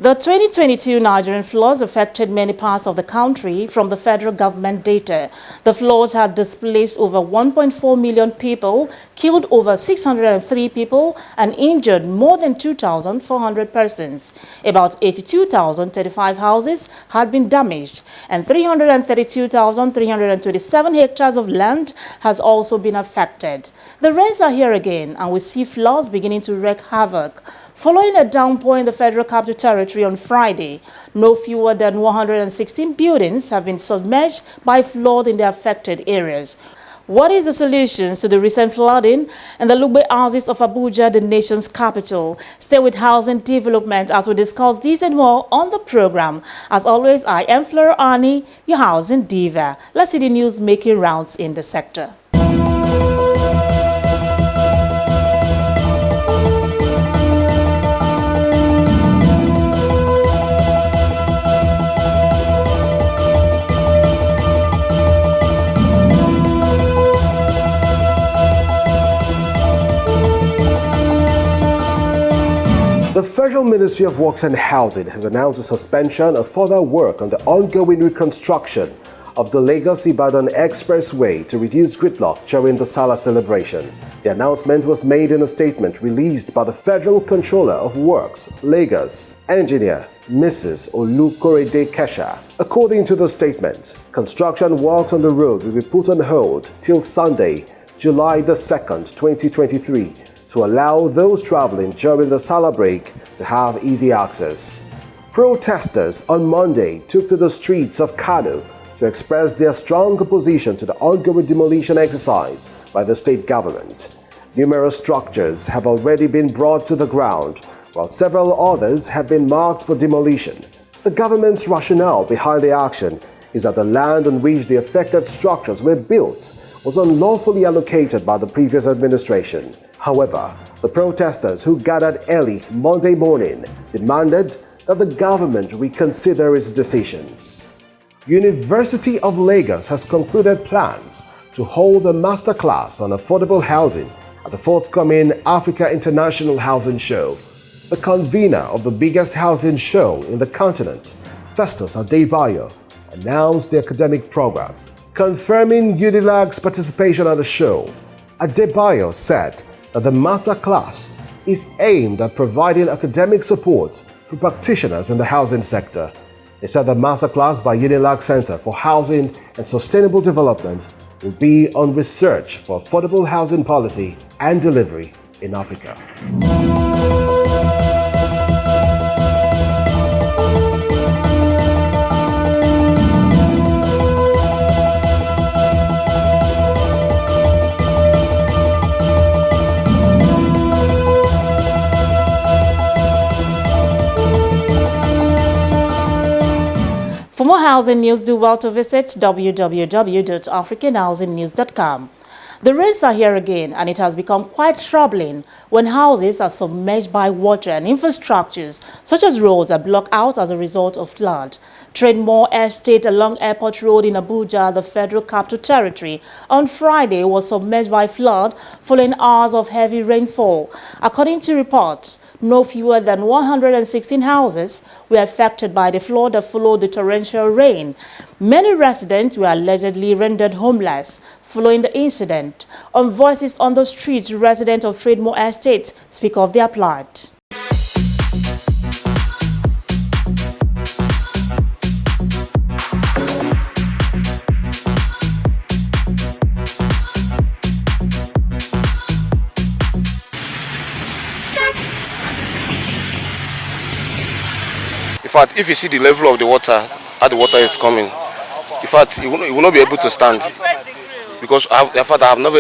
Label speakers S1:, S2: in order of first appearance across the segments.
S1: The 2022 Nigerian floods affected many parts of the country. From the federal government data, the floods had displaced over 1.4 million people, killed over 603 people, and injured more than 2,400 persons. About 82,035 houses had been damaged, and 332,327 hectares of land has also been affected. The rains are here again, and we see floods beginning to wreak havoc. Following a downpour in the Federal Capital Territory on Friday, no fewer than 116 buildings have been submerged by flood in the affected areas. What is the solution to the recent flooding in the Lugbe houses of Abuja, the nation's capital? Stay with Housing Development as we discuss this and more on the program. As always, I am Flora Ani, your housing diva. Let's see the news making rounds in the sector.
S2: The Federal Ministry of Works and Housing has announced a suspension of further work on the ongoing reconstruction of the Lagos-Ibadan Expressway to reduce gridlock during the Sallah celebration. The announcement was made in a statement released by the Federal Controller of Works, Lagos, Engineer Mrs. Olukorede Kesha. According to the statement, construction work on the road will be put on hold till Sunday, July the 2nd, 2023, to allow those traveling during the Sallah break to have easy access. Protesters on Monday took to the streets of Kano to express their strong opposition to the ongoing demolition exercise by the state government. Numerous structures have already been brought to the ground, while several others have been marked for demolition. The government's rationale behind the action is that the land on which the affected structures were built was unlawfully allocated by the previous administration. However, the protesters who gathered early Monday morning demanded that the government reconsider its decisions. University of Lagos has concluded plans to hold a masterclass on affordable housing at the forthcoming Africa International Housing Show. The convener of the biggest housing show in the continent, Festus Adebayo, announced the academic program. Confirming Unilag's participation at the show, Adebayo said that the masterclass is aimed at providing academic support for practitioners in the housing sector. He said the masterclass by Unilag Center for Housing and Sustainable Development will be on research for affordable housing policy and delivery in Africa.
S1: For more housing news, do well to visit www.africanhousingnews.com. The rains are here again, and it has become quite troubling when houses are submerged by water and infrastructures such as roads are blocked out as a result of flood. Trademoore Estate along Airport Road in Abuja, the Federal Capital Territory, on Friday was submerged by flood following hours of heavy rainfall. According to reports, no fewer than 116 houses were affected by the flood that followed the torrential rain. Many residents were allegedly rendered homeless following the incident. On Voices on the Streets, residents of Trademoore Estate speak of their plight.
S3: In fact, if you see the level of the water, how the water is coming, in fact, you will not be able to stand. Because I've never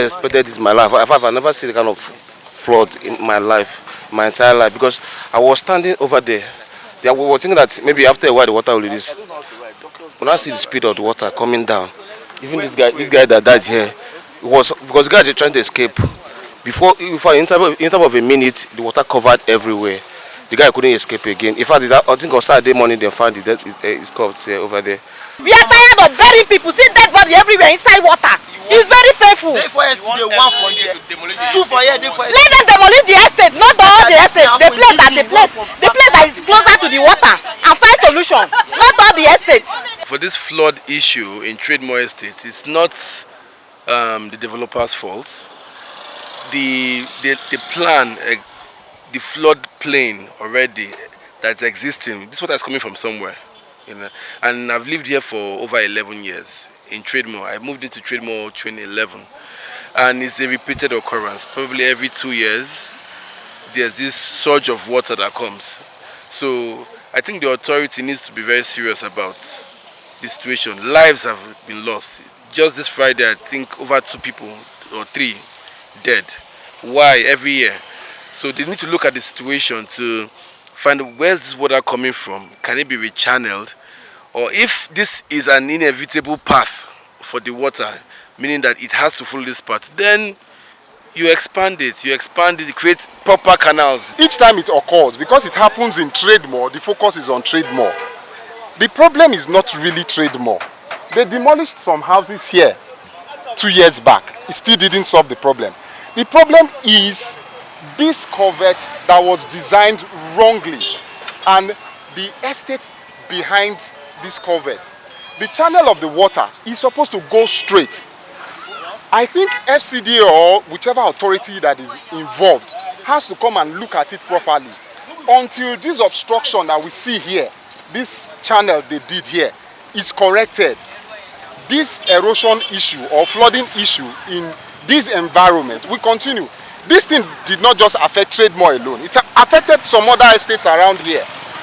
S3: expected this in my life. I've never seen the kind of flood in my life, my entire life. Because I was standing over there. We were thinking that maybe after a while the water will release. When I see the speed of the water coming down, even this guy that died here, it was because the guy was trying to escape. Before in terms of a minute, the water covered everywhere. The guy couldn't escape again. In fact, I think on Saturday morning they found his corpse over there.
S4: We are tired of burying people. See dead body everywhere inside water. It's very painful.
S5: They for yesterday, one for here, demolition. Two for here, they for yesterday.
S4: Let them demolish the estate, not all the estate. They the place that is closer to the water and find solution, not all the estates.
S3: For this flood issue in Trademoore Estate, it's not the developer's fault. The plan, the flood plain already that's existing, this water is coming from somewhere. You know? And I've lived here for over 11 years in Trademoore. I moved into Trademoore 2011. And it's a repeated occurrence. Probably every 2 years, there's this surge of water that comes. So I think the authority needs to be very serious about the situation. Lives have been lost. Just this Friday, I think over 2 people or 3 dead. Why? Every year. So they need to look at the situation to find where's this water coming from. Can it be rechanneled? Or if this is an inevitable path for the water, meaning that it has to follow this path, then you expand it, create proper canals.
S5: Each time it occurs, because it happens in Trademoore, the focus is on Trademoore. The problem is not really Trademoore. They demolished some houses here 2 years back. It still didn't solve the problem. The problem is this culvert that was designed wrongly, and the estate behind this culvert. The channel of the water is supposed to go straight. I think FCD or whichever authority that is involved has to come and look at it properly. Until this obstruction that we see here, this channel they did here, is corrected, this erosion issue or flooding issue in this environment will continue. This thing did not just affect Trademoore alone. It affected some other estates around here.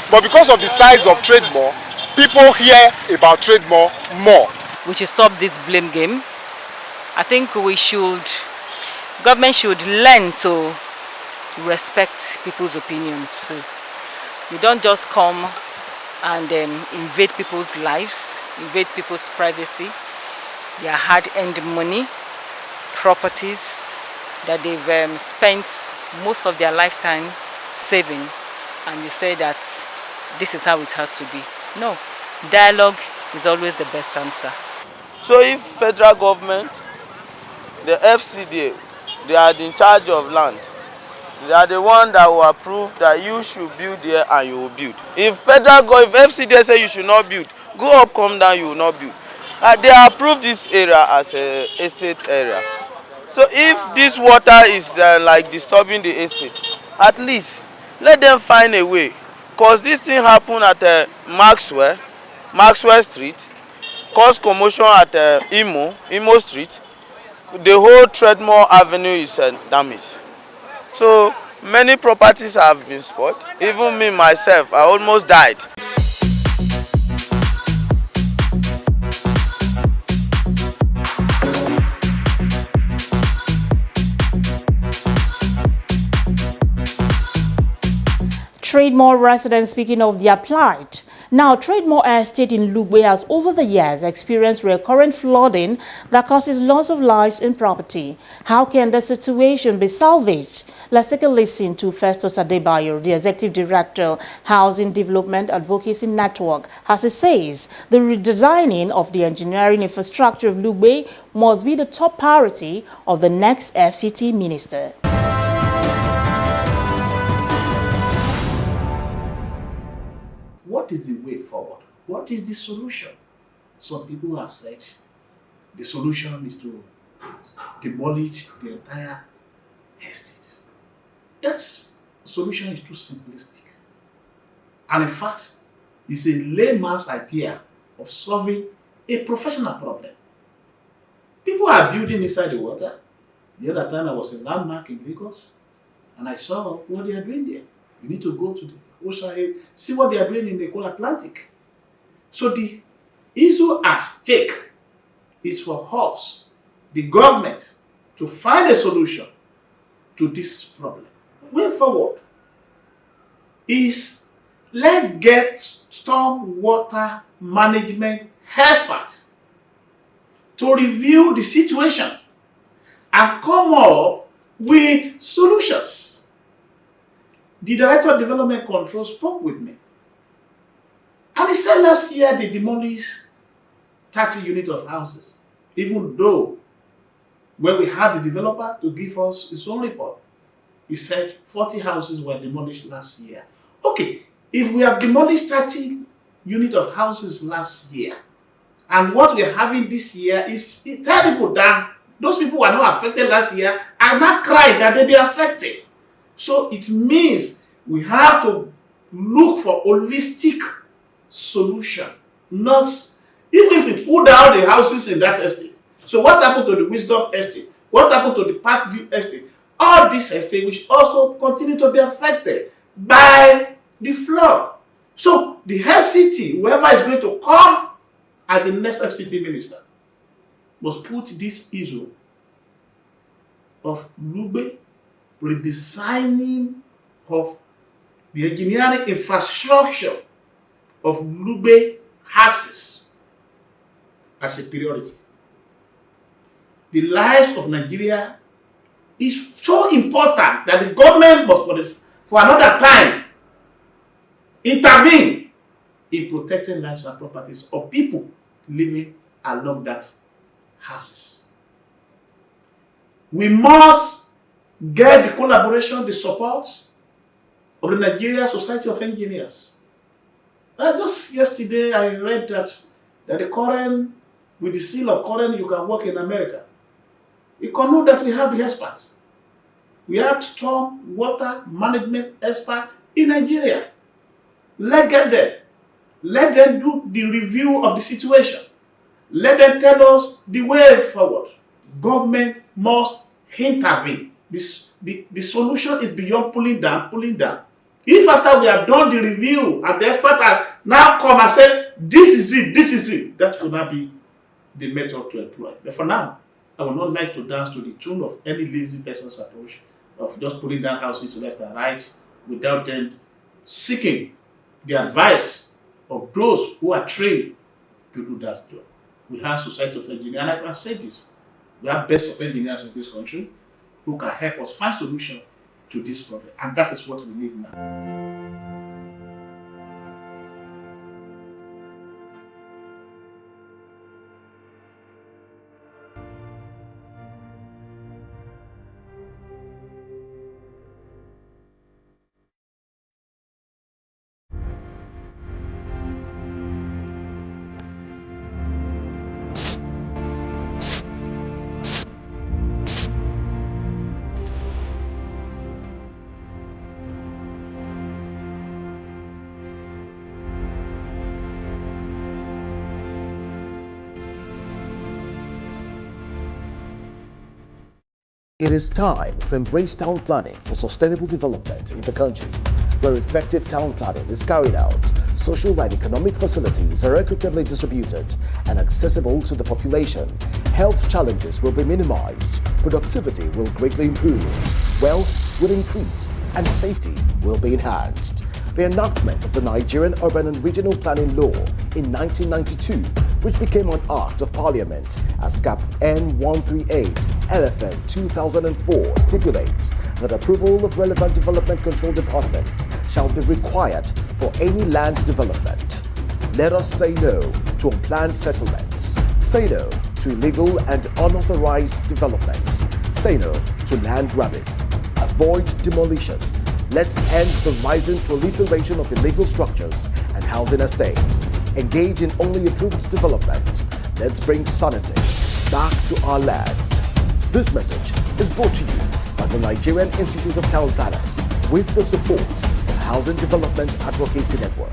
S5: But because of the size of Trademoore, people hear about Trademoore more.
S6: We should stop this blame game. I think government should learn to respect people's opinions too. You don't just come and invade people's lives, invade people's privacy, their hard-earned money, properties that they've spent most of their lifetime saving, and you say that this is how it has to be. No, dialogue is always the best answer.
S7: So if federal government, the FCD, they are in charge of land, they are the one that will approve that you should build here and you will build. If FCD say you should not build, go up, come down, you will not build. They approve this area as a estate area. So if this water is like disturbing the estate, at least let them find a way. Because this thing happened at Maxwell Street, caused commotion at Imo Street. The whole Trademoore Avenue is damaged. So many properties have been spoiled. Even me myself, I almost died.
S1: Trademoore residents speaking of their plight. Now, Trademoore Estate in Lugbe has over the years experienced recurrent flooding that causes loss of lives and property. How can the situation be salvaged? Let's take a listen to Festus Adebayo, the Executive Director, Housing Development Advocacy Network. As he says, the redesigning of the engineering infrastructure of Lugbe must be the top priority of the next FCT Minister.
S8: What is the way forward? What is the solution? Some people have said the solution is to demolish the entire estate. That solution is too simplistic. And in fact, it's a layman's idea of solving a professional problem. People are building inside the water. The other time I was in Landmark in Lagos, and I saw what they are doing there. You need to go to the ocean, see what they are doing in the whole Atlantic. So the issue at stake is for us, the government, to find a solution to this problem. Way forward is let's get storm water management experts to review the situation and come up with solutions. The Director of Development Control spoke with me. And he said last year they demolished 30 units of houses, even though when we had the developer to give us his own report, He said 40 houses were demolished last year. Okay, if we have demolished 30 units of houses last year, and what we're having this year is terrible that those people who were not affected last year are not crying that they be affected. So it means we have to look for holistic solution, not even if we pull down the houses in that estate. So what happened to the Wisdom Estate? What happened to the Parkview Estate? All these estates which also continue to be affected by the flood. So the FCT, whoever is going to come as the next FCT Minister, must put this issue of Lugbe, redesigning of the engineering infrastructure of Lugbe houses as a priority. The lives of Nigeria is so important that the government must for another time intervene in protecting lives and properties of people living along that houses. We must get the collaboration, the support of the Nigeria Society of Engineers. Just yesterday I read that the current, with the seal of current, you can work in America. You can know that we have the experts. We have storm water management experts in Nigeria. Let's get them. Let them do the review of the situation. Let them tell us the way forward. Government must intervene. The solution is beyond pulling down. If after we have done the review and the experts are now come and say, this is it, that will not be the method to employ. But for now, I would not like to dance to the tune of any lazy person's approach of just pulling down houses left and right without them seeking the advice of those who are trained to do that job. We have Society of Engineers, and I can say this, we have best of engineers in this country who can help us find solution to this problem, and that is what we need now.
S2: It is time to embrace town planning for sustainable development in the country, where effective town planning is carried out. Social and economic facilities are equitably distributed and accessible to the population. Health challenges will be minimized, productivity will greatly improve, wealth will increase, and safety will be enhanced. The enactment of the Nigerian Urban and Regional Planning Law in 1992, which became an Act of Parliament as Cap N138 LFN 2004, stipulates that approval of relevant development control department shall be required for any land development. Let us say no to unplanned settlements. Say no to illegal and unauthorized developments. Say no to land grabbing. Avoid demolition. Let's end the rising proliferation of illegal structures and housing estates. Engage in only approved development. Let's bring sanity back to our land. This message is brought to you by the Nigerian Institute of Town Planners with the support of Housing Development Advocacy Network.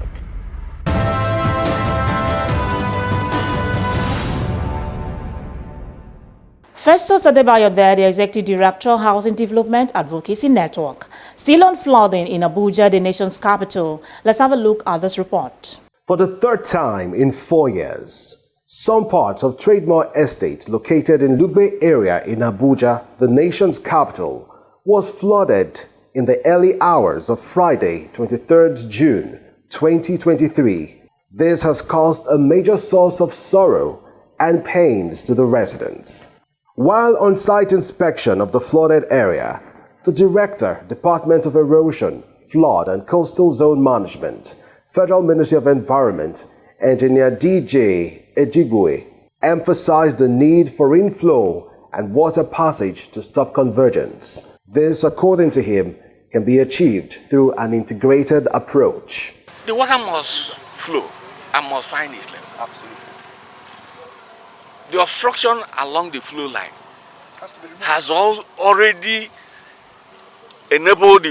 S1: Festus Adebayo there, the Executive Director, Housing Development Advocacy Network. Still on flooding in Abuja, the nation's capital. Let's have a look at this report.
S2: For the third time in 4 years, some parts of Trademoore Estate, located in Lugbe area in Abuja, the nation's capital, was flooded in the early hours of Friday, 23rd June 2023. This has caused a major source of sorrow and pains to the residents. While on-site inspection of the flooded area, the Director, Department of Erosion, Flood and Coastal Zone Management, Federal Ministry of Environment, Engineer DJ Ejigwe, emphasized the need for inflow and water passage to stop convergence. This, according to him, can be achieved through an integrated approach.
S9: The water must flow and must find its level.
S5: Absolutely.
S9: The obstruction along the flow line has already enabled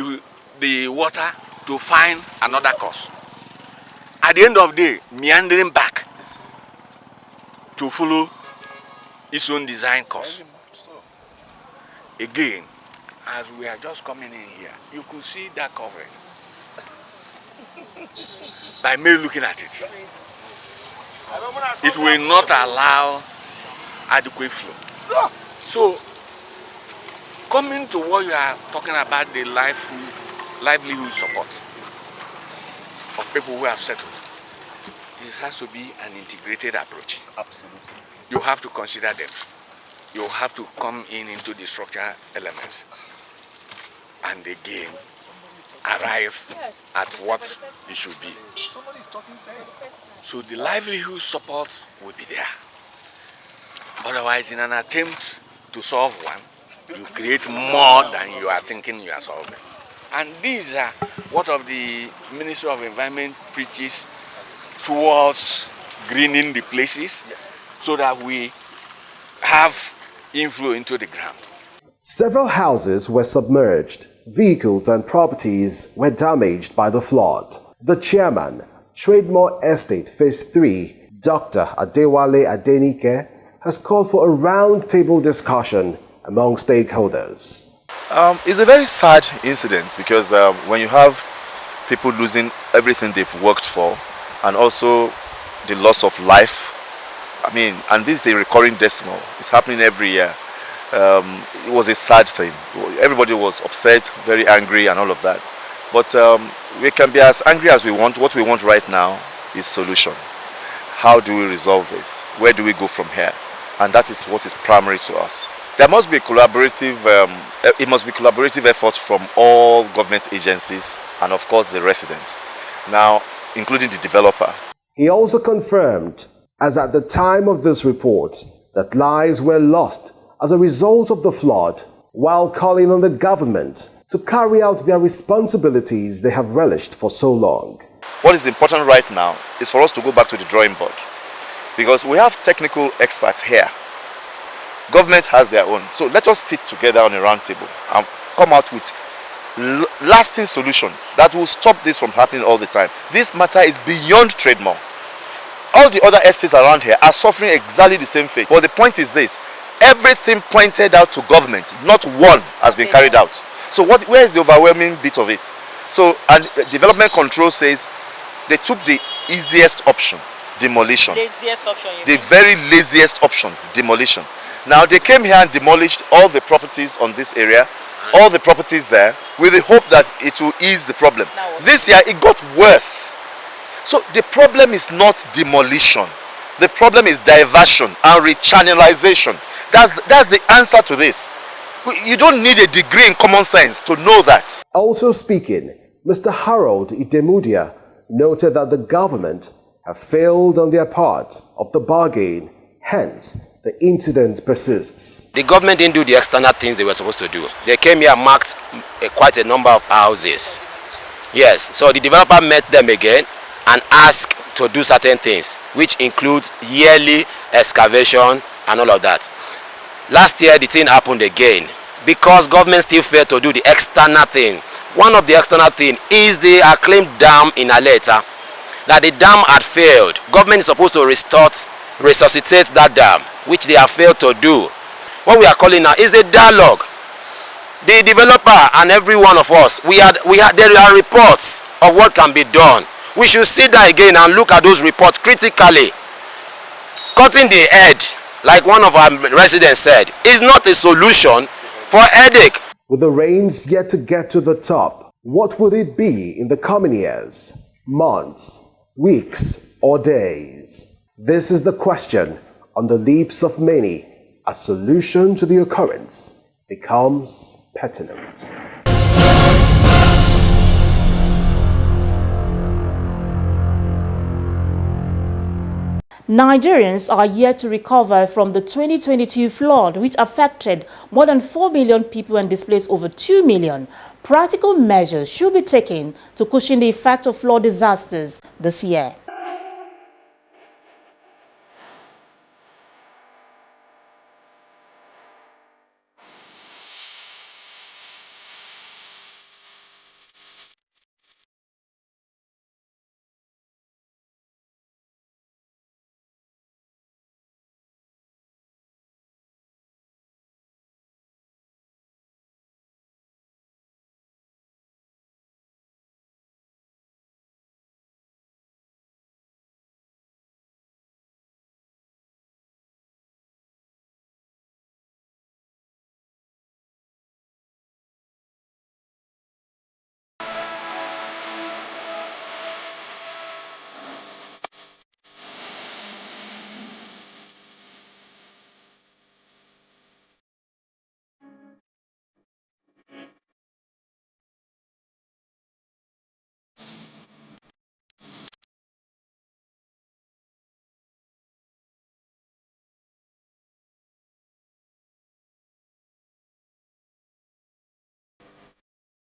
S9: the water to find another course. At the end of the day, meandering back to follow its own design course. Again, as we are just coming in here, you could see that coverage by me looking at it. It will not allow adequate flow. So, coming to what you are talking about, the livelihood support of people who have settled, it has to be an integrated approach.
S5: Absolutely.
S9: You have to consider them. You have to come into the structural elements and again arrive at what it should be.
S5: Somebody is talking sense.
S9: So the livelihood support will be there. Otherwise, in an attempt to solve one, you create more than you are thinking you are solving. And these are what of the Ministry of Environment preaches towards greening the places, so that we have inflow into the ground.
S2: Several houses were submerged. Vehicles and properties were damaged by the flood. The chairman, Trademoore Estate Phase 3, Dr. Adenike, has called for a round-table discussion among stakeholders.
S10: It's a very sad incident because when you have people losing everything they've worked for and also the loss of life, and this is a recurring decimal. It's happening every year. It was a sad thing. Everybody was upset, very angry and all of that. But we can be as angry as we want. What we want right now is solution. How do we resolve this? Where do we go from here? And that is what is primary to us. There must be collaborative, efforts from all government agencies and of course the residents, now including the developer.
S2: He also confirmed, as at the time of this report, that lives were lost as a result of the flood, while calling on the government to carry out their responsibilities they have relished for so long.
S10: What is important right now is for us to go back to the drawing board, because we have technical experts here. Government has their own. So let us sit together on a round table and come out with lasting solution that will stop this from happening all the time. This matter is beyond Trademoore. All the other estates around here are suffering exactly the same fate. But the point is this: everything pointed out to government, not one has been carried out. So where is the overwhelming bit of it? So, and development control says they took the easiest option, demolition.
S4: Laziest option.
S10: The very laziest option, demolition. Now they came here and demolished all the properties on this area, all the properties there, with the hope that it will ease the problem. This year it got worse. So the problem is not demolition. The problem is diversion and rechannelization. That's the answer to this. You don't need a degree in common sense to know that.
S2: Also speaking, Mr. Harold Idemudia noted that the government have failed on their part of the bargain, hence the incident persists.
S11: The government didn't do the external things they were supposed to do. They came here and marked quite a number of houses. Yes, so the developer met them again and asked to do certain things, which includes yearly excavation and all of that. Last year the thing happened again because government still failed to do the external thing. One of the external thing is the acclaimed dam in Aleta. That the dam had failed. Government is supposed to resuscitate that dam, which they have failed to do. What we are calling now is a dialogue. The developer and every one of us, there are reports of what can be done. We should sit down again and look at those reports critically. Cutting the edge, like one of our residents said, is not a solution for headache.
S2: With the rains yet to get to the top, what would it be in the coming years, months, weeks, or days? This is the question on the lips of many as solution to the occurrence becomes pertinent.
S1: Nigerians are yet to recover from the 2022 flood, which affected more than 4 million people and displaced over 2 million. Practical measures should be taken to cushion the effect of flood disasters this year.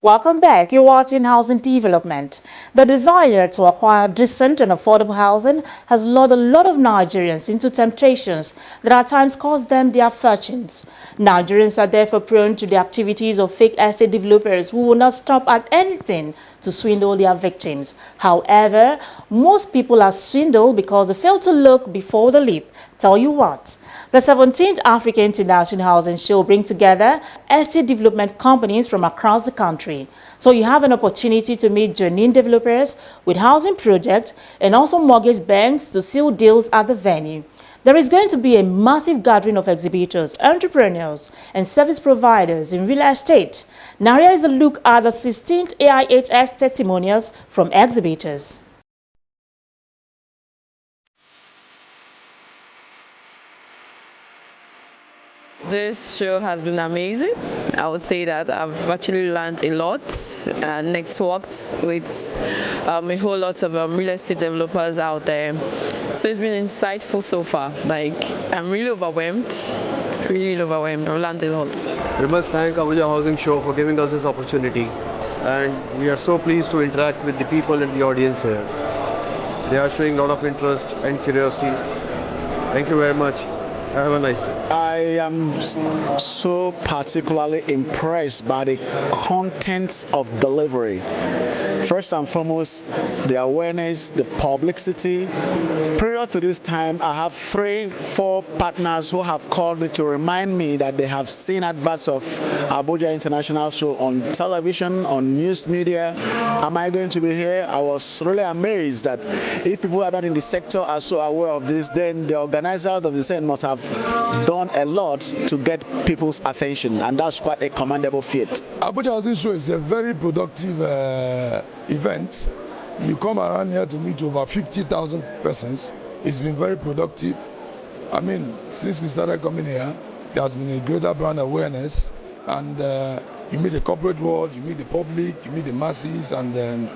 S1: Welcome back. You're watching Housing Development. The desire to acquire decent and affordable housing has lured a lot of Nigerians into temptations that at times cost them their fortunes. Nigerians are therefore prone to the activities of fake estate developers who will not stop at anything to swindle their victims. However, most people are swindled because they fail to look before they leap. Tell you what, the 17th African International Housing Show brings together estate development companies from across the country. So you have an opportunity to meet genuine developers with housing projects and also mortgage banks to seal deals at the venue. There is going to be a massive gathering of exhibitors, entrepreneurs, and service providers in real estate. Now here is a look at the 16th AIHS testimonials from exhibitors.
S12: This show has been amazing. I would say that I've actually learned a lot and networked with a whole lot of real estate developers out there. So it's been insightful so far. Like, I'm really overwhelmed. Really overwhelmed. I've learned a lot.
S13: We must thank Abuja Housing Show for giving us this opportunity. And we are so pleased to interact with the people in the audience here. They are showing a lot of interest and curiosity. Thank you very much. Have a nice day.
S14: I am so particularly impressed by the content of delivery. First and foremost, the awareness, the publicity. Prior to this time, I have 3-4 partners who have called me to remind me that they have seen adverts of Abuja International Show on television, on news media. Am I going to be here? I was really amazed that if people are not in the sector are so aware of this, then the organizers of the event must have done a lot to get people's attention, and that's quite a commendable feat.
S15: Abuja Housing Show is a very productive event. You come around here to meet over 50,000 persons. It's been very productive. I mean, since we started coming here, there has been a greater brand awareness, and you meet the corporate world, you meet the public, you meet the masses, and then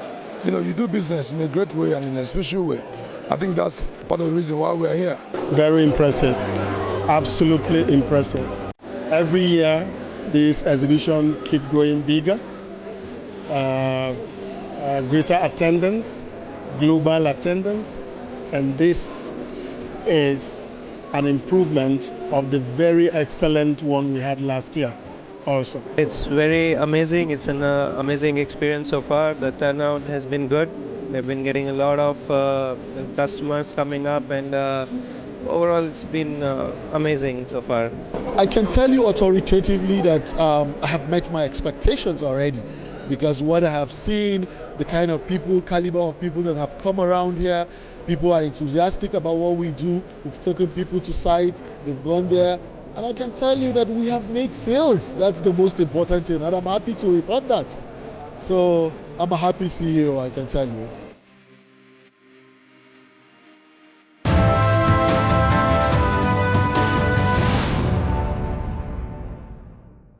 S15: you do business in a great way and in a special way. I think that's part of the reason why we're here.
S16: Very impressive. Absolutely impressive. Every year, this exhibition keeps growing bigger. Greater attendance, global attendance, and this is an improvement of the very excellent one we had last year also.
S17: It's very amazing. It's an amazing experience so far. The turnout has been good. We've been getting a lot of customers coming up, and overall it's been amazing so far.
S16: I can tell you authoritatively that I have met my expectations already, because what I have seen, the kind of people, caliber of people that have come around here, people are enthusiastic about what we do. We've taken people to sites, they've gone there, and I can tell you that we have made sales. That's the most important thing, and I'm happy to report that. So I'm a happy CEO, I can tell you.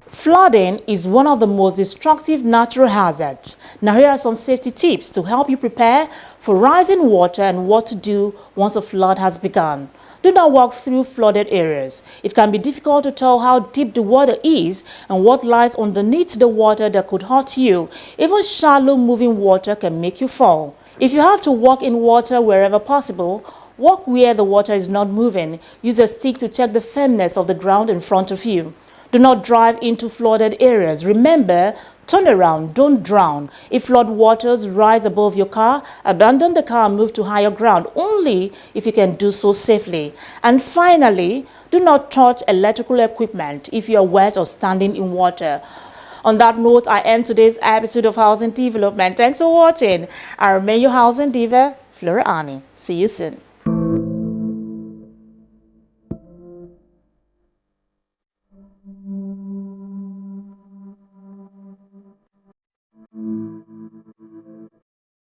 S1: Flooding is one of the most destructive natural hazards. Now here are some safety tips to help you prepare for rising water and what to do once a flood has begun. Do not walk through flooded areas. It can be difficult to tell how deep the water is and what lies underneath the water that could hurt you. Even shallow moving water can make you fall. If you have to walk in water wherever possible, walk where the water is not moving. Use a stick to check the firmness of the ground in front of you. Do not drive into flooded areas. Remember, turn around, don't drown. If flood waters rise above your car, abandon the car and move to higher ground, only if you can do so safely. And finally, do not touch electrical equipment if you are wet or standing in water. On that note, I end today's episode of Housing Development. Thanks for watching. I remain your Housing Diva, Flora Ani. See you soon.